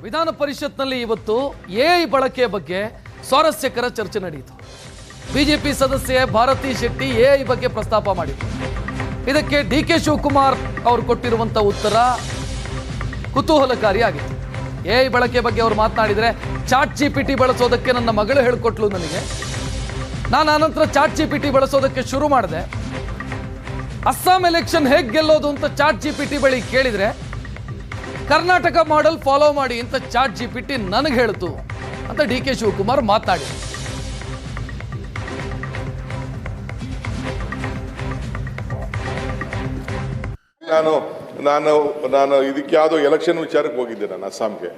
ವಿಧಾನ ಪರಿಷತ್ನಲ್ಲಿ ಇವತ್ತು ಎಐ ಬಳಕೆ ಬಗ್ಗೆ ಸ್ವಾರಸ್ಯಕರ ಚರ್ಚೆ ನಡೆಯಿತು. ಬಿಜೆಪಿ ಸದಸ್ಯೆ ಭಾರತಿ ಶೆಟ್ಟಿ ಎಐ ಬಗ್ಗೆ ಪ್ರಸ್ತಾಪ ಮಾಡಿದರು. ಇದಕ್ಕೆ ಡಿ.ಕೆ. ಶಿವಕುಮಾರ್ ಅವರು ಕೊಟ್ಟಿರುವಂಥ ಉತ್ತರ ಕುತೂಹಲಕಾರಿಯಾಗಿತ್ತು. ಎಐ ಬಳಕೆ ಬಗ್ಗೆ ಅವರು ಮಾತನಾಡಿದರೆ, ಚಾಟ್ ಜಿಪಿಟಿ ಬಳಸೋದಕ್ಕೆ ನನ್ನ ಮಗಳು ಹೇಳಿಕೊಟ್ಲು ನನಗೆ. ನಾನು ಆನಂತರ ಚಾಟ್ ಜಿಪಿಟಿ ಬಳಸೋದಕ್ಕೆ ಶುರು ಮಾಡಿದೆ. ಅಸ್ಸಾಂ ಎಲೆಕ್ಷನ್ ಹೇಗೆ ಗೆಲ್ಲೋದು ಅಂತ ಚಾಟ್ ಜಿಪಿಟಿ ಬಳಿ ಕೇಳಿದರೆ, ಕರ್ನಾಟಕ ಮಾಡೆಲ್ ಫಾಲೋ ಮಾಡಿ ಅಂತ ಚಾಟ್ ಜಿಪಿಟಿ ನನಗೆ ಹೇಳ್ತು ಅಂತ ಡಿ.ಕೆ. ಶಿವಕುಮಾರ್ ಮಾತನಾಡಿದರು. ನಾನು ಇದಕ್ಕೆ ಯಾವುದೋ ಎಲೆಕ್ಷನ್ ವಿಚಾರಕ್ಕೆ ಹೋಗಿದ್ದೆ. ನಾನು ಅಸ್ಸಾಂಗೆ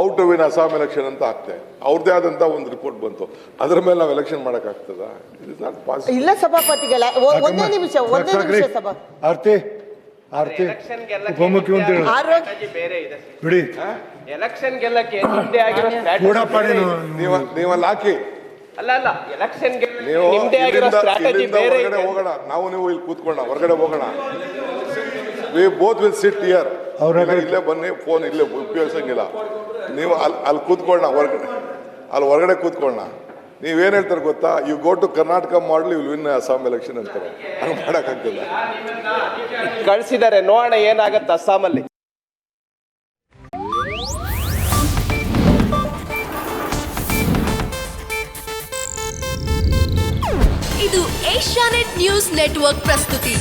out to win Assam election ಅಂತ ಆಗ್ತೆ, ಅವ್ರದ್ದೇ ಆದಂತ ಒಂದು ರಿಪೋರ್ಟ್ ಬಂತು. ಅದ್ರ ಮೇಲೆ ನಾವು ಎಲೆಕ್ಷನ್ ಮಾಡಕ್ಕಾಗ್ತದ? ಇಲ್ಲ ಸಭಾಪತಿಗಳ ಒಂದೇ ನಿಮಿಷ ಸಭಾ ಆರ್ತಿ ಉಪಮುಖ್ಯಮಂತ್ರಿ ಬಿಡಿ. ಎಲೆಕ್ಷನ್ ಗೆಲ್ಲಕ್ಕೆ ನಿಮ್ದೇ ಆಗಿರೋ ನೀವಲ್ಲಿ ಹಾಕಿ ಅಲ್ಲ ಎಲೆಕ್ಷನ್ ನಿಮ್ದೇ ಆಗಿರೋ ಸ್ಟ್ರಾಟಜಿ ಬೇರೆ ಇದೆ. ಹೋಗೋಣ, ನಾವು ನೀವು ಇಲ್ಲಿ ಕೂತ್ಕೊಳ್ಳೋಣ, ಹೊರಗಡೆ ಹೋಗೋಣ. We both will sit here. ಇಲ್ಲೇ ಬನ್ನಿ, ಫೋನ್ ಇಲ್ಲೇ ಉಪಯೋಗಿಸಂಗಿಲ್ಲ. ನೀವು ಅಲ್ಲಿ ಕೂತ್ಕೊಳ್ಳೋಣ, ಹೊರಗಡೆ ಕೂತ್ಕೊಳ್ಳೋಣ. ನೀವೇನು ಹೇಳ್ತಾರೆ ಗೊತ್ತಾ? You go to Karnataka model, you will win Assam election ಅಂತಾರೆ. ಹಂಗೆ ಮಾಡೋಕ್ಕಾಗ್ತದೆ? ಕಳಿಸಿದ್ದಾರೆ, ನೋಡೋಣ ಏನಾಗತ್ತೆ ಅಸ್ಸಾಮಲ್ಲಿ. ಇದು ಏಷ್ಯಾನೆಟ್ ನ್ಯೂಸ್ ನೆಟ್ವರ್ಕ್ ಪ್ರಸ್ತುತಿ.